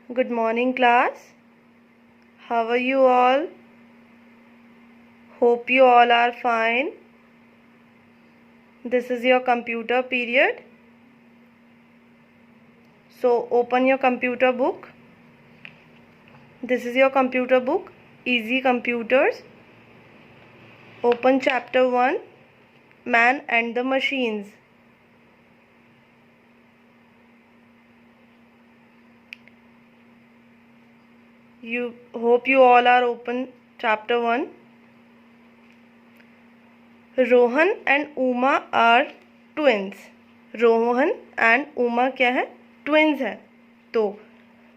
Good morning, class. How are you all? Hope you all are fine. This is your computer period. So open your computer book. This is your computer book, Easy Computers. Open chapter 1, Man and the Machines. Hope you all are open chapter 1. Rohan and Uma are twins. Rohan and Uma क्या है? Twins हैं. तो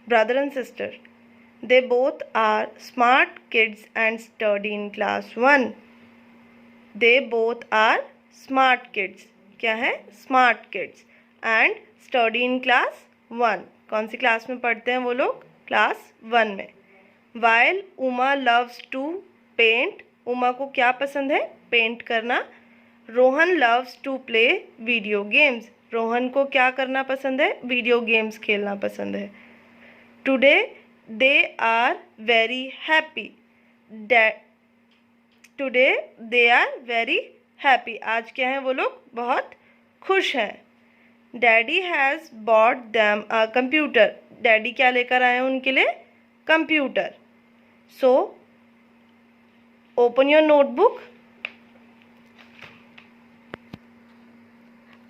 brother and sister. They both are smart kids and study in class 1. They both are smart kids. क्या है? Smart kids and study in class 1. कौन सी class में पढ़ते हैं वो लोग? क्लास 1 में. While Uma loves to paint. Uma को क्या पसंद है? पेंट करना. Rohan loves to play video games. Rohan को क्या करना पसंद है? वीडियो गेम्स खेलना पसंद है. Today they are very happy. Today they are very happy. आज क्या है वो लोग? बहुत खुश हैं. Daddy has bought them a computer. Daddy क्या लेकर आए हैं उनके लिए? Computer. So open your notebook.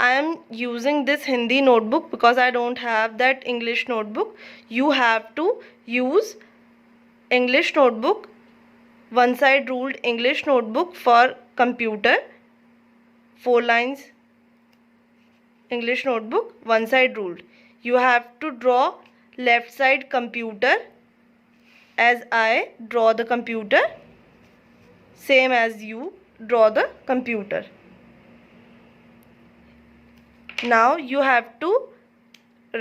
I am using this Hindi notebook because I don't have that English notebook. You have to use English notebook, one side ruled English notebook for computer. 4 lines English notebook, one side ruled. You have to draw left side computer as I draw the computer. Same as you draw the computer. Now you have to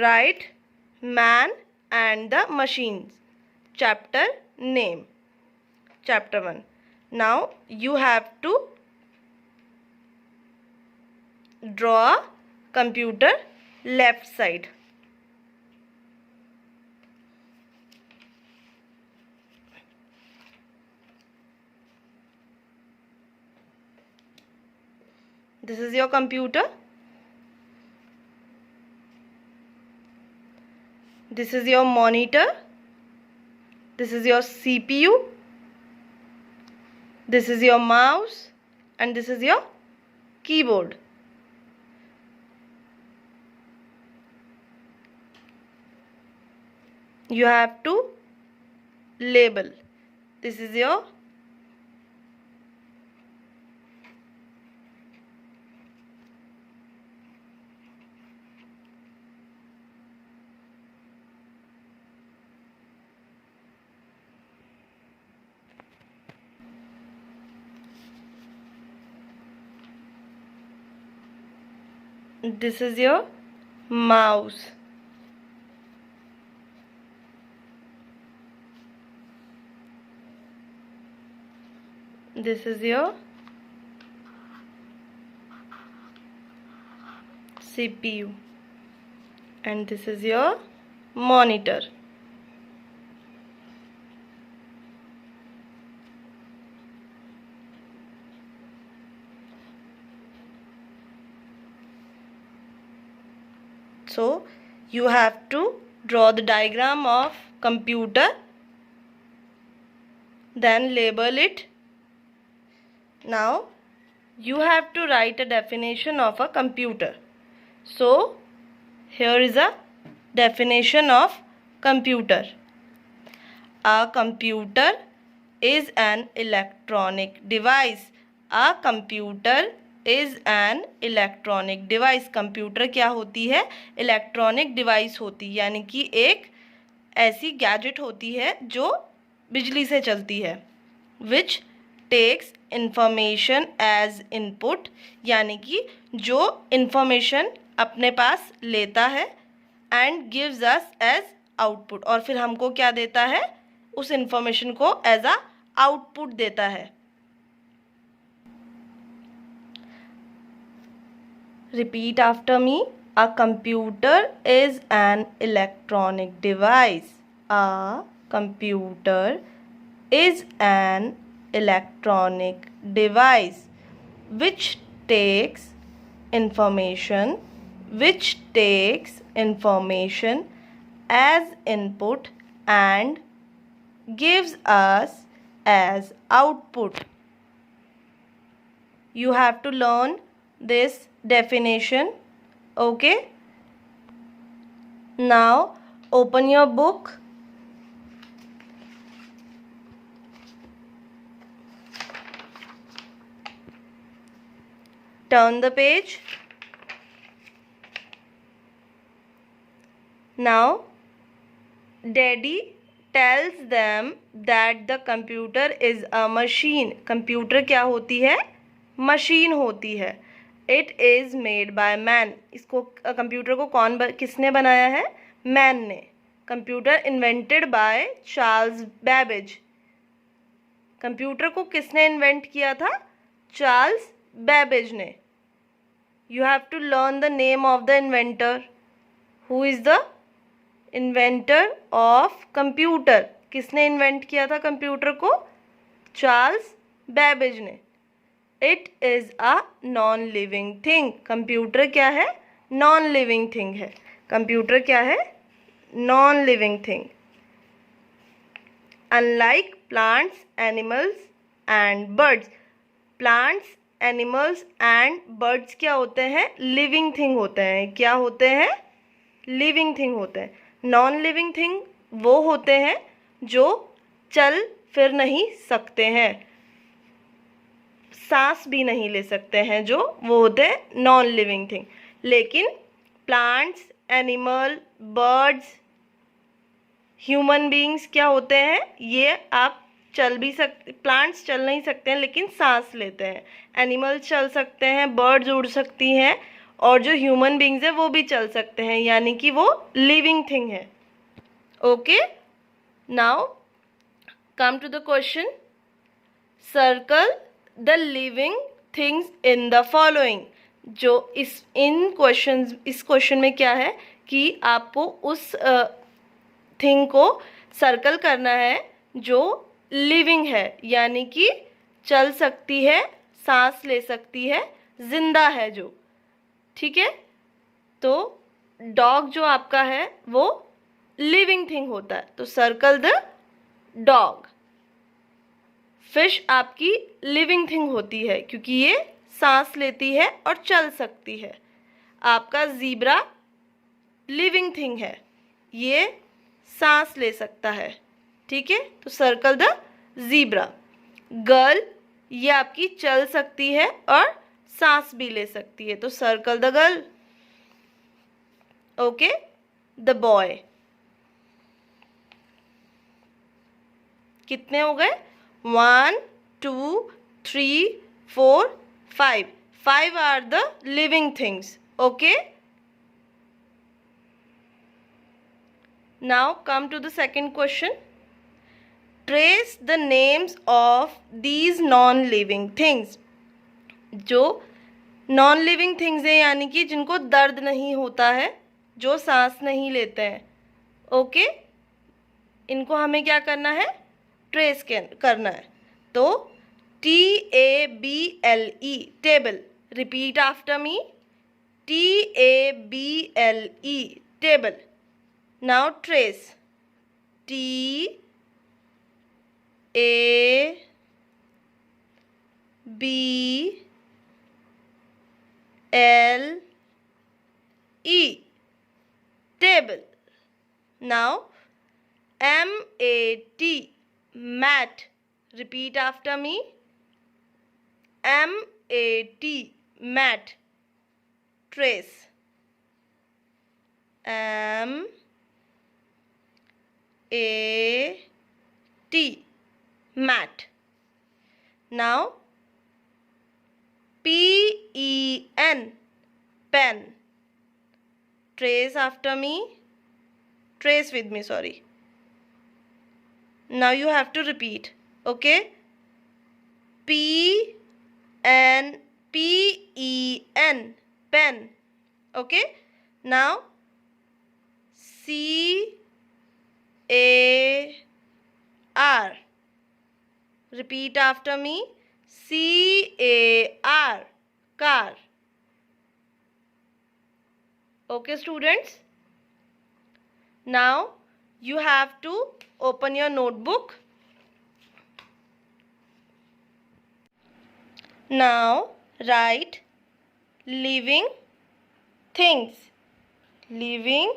write Man and the Machines. Chapter name. Chapter 1. Now you have to draw a computer left side. This is your computer. This is your monitor. This is your CPU. This is your mouse. And this is your keyboard. You have to label. This is your this is your mouse. This is your CPU. And this is your monitor. So you have to draw the diagram of computer, then label it. Now you have to write a definition of a computer. So here is a definition of computer. A computer is an electronic device. A computer is an electronic device. Computer क्या होती है? Electronic device होती है, यानी कि एक ऐसी gadget होती है जो बिजली से चलती है. Which takes information as input. यानी कि जो इंफॉर्मेशन अपने पास लेता है and gives us as output. और फिर हमको क्या देता है? उस इंफॉर्मेशन को एज अ आउटपुट देता है. Repeat after me. A computer is an electronic device. A computer is an electronic device which takes information as input and gives us as output. You have to learn this definition. Okay? Now open your book. Turn the page. Now Daddy tells them that the computer is a machine. Computer क्या होती है? Machine होती है. It is made by man. इसको computer को किसने बनाया है? मैन ने. Computer invented by Charles Babbage. Computer को किसने इन्वेंट किया था? चार्ल्स बैबेज ने. You have to learn the name of the inventor. Who is the inventor of computer? किसने इन्वेंट किया था कंप्यूटर को? चार्ल्स बैबेज ने. It is a non-living thing. Computer क्या है? Non-living thing है. कंप्यूटर क्या है? Non-living thing. Unlike plants, animals and birds. Plants, animals and birds क्या होते हैं? Living thing होते हैं. क्या होते हैं? Living thing होते हैं. Non-living thing वो होते हैं जो चल फिर नहीं सकते हैं, सांस भी नहीं ले सकते हैं, जो वो होते हैं नॉन लिविंग थिंग. लेकिन plants, animal, birds, human beings क्या होते हैं? ये आप चल भी सकते. प्लांट्स चल नहीं सकते हैं लेकिन सांस लेते हैं. एनिमल्स चल सकते हैं, बर्ड्स उड़ सकती हैं, और जो ह्यूमन बीइंग्स है वो भी चल सकते हैं, यानी कि वो लिविंग थिंग है. Okay, now come to the question. Circle the living things in the following. जो इस क्वेश्चन में क्या है कि आपको उस थिंग को सर्कल करना है जो लिविंग है, यानी कि चल सकती है, सांस ले सकती है, जिंदा है जो. ठीक है, तो डॉग जो आपका है वो लिविंग थिंग होता है, तो सर्कल द डॉग. फिश आपकी लिविंग थिंग होती है क्योंकि ये सांस लेती है और चल सकती है. आपका ज़ीब्रा लिविंग थिंग है, ये सांस ले सकता है. ठीक है, तो सर्कल द ज़ीब्रा. गर्ल ये आपकी चल सकती है और सांस भी ले सकती है, तो circle the girl. Okay, the boy. कितने हो गए? 1, 2, 3, 4, 5. 5 are the living things. Okay. Now come to the second question. Trace the names of these non-living things. जो non-living things हैं यानी कि जिनको दर्द नहीं होता है, जो सांस नहीं लेते हैं. ओके, इनको हमें क्या करना है? ट्रेस करना है. तो TABLE table. Repeat after me. TABLE table. Now trace. TABLE table. Now MAT mat. Repeat after me. MAT mat. Trace. MAT mat. Now PEN pen. Trace after me. Trace with me, sorry. Now you have to repeat. Okay, PEN pen. Okay, now CATCH repeat after me. C-A-R, car. Okay students, now you have to open your notebook. Now write living things. Living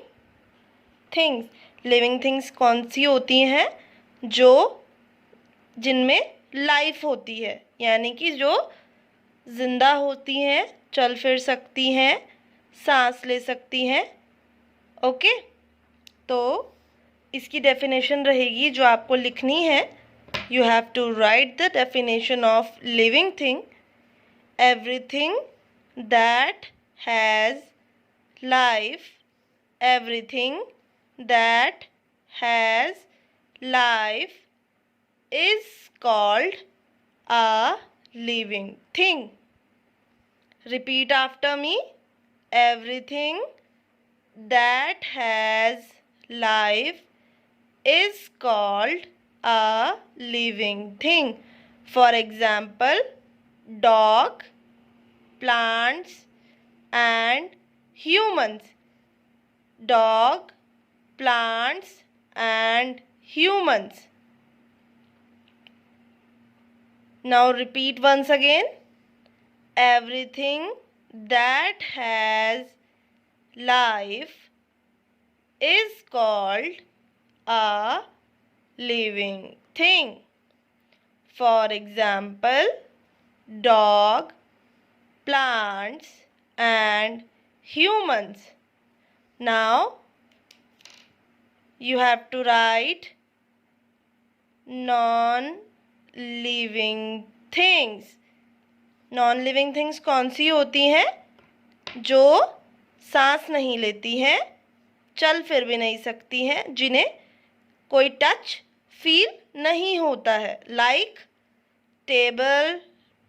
things. Living things कौन सी होती हैं? जो जिनमें life होती है, यानी कि जो जिंदा होती हैं, चल फिर सकती हैं, सांस ले सकती हैं. ओके, तो इसकी डेफिनेशन रहेगी जो आपको लिखनी है. You have to write the definition of living thing. Everything that has life. Everything that has life is called a living thing. Repeat after me. Everything that has life is called a living thing. For example, dog, plants and humans. Dog, plants and humans. Now repeat once again. Everything that has life is called a living thing. For example, dog, plants and humans. Now you have to write non-living things. Non-living things कौन सी होती हैं? जो सांस नहीं लेती हैं, चल फिर भी नहीं सकती हैं, जिन्हें कोई टच फील नहीं होता है. Like table,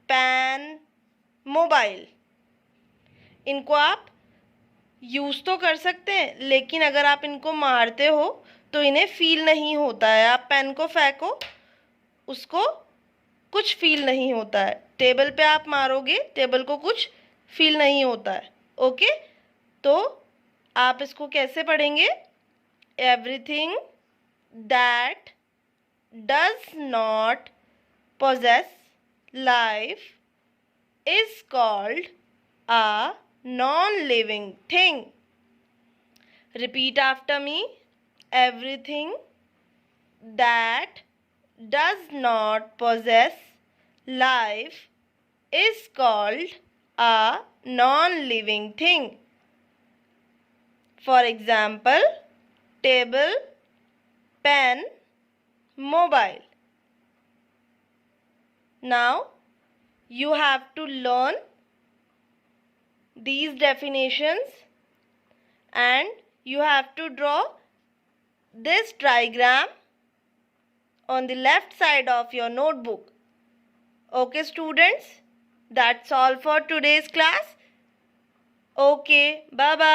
pen, mobile. इनको आप यूज़ तो कर सकते हैं, लेकिन अगर आप इनको मारते हो तो इन्हें फील नहीं होता है. आप पेन को फेंको, उसको कुछ फील नहीं होता है. टेबल पे आप मारोगे, टेबल को कुछ फील नहीं होता है. ओके, तो आप इसको कैसे पढ़ेंगे? Everything that does not possess life is called a non-living thing. Repeat after me. Everything that does not possess life is called a non-living thing. For example, table, pen, mobile. Now you have to learn these definitions and you have to draw this diagram on the left side of your notebook. Okay students, that's all for today's class. Okay, bye bye.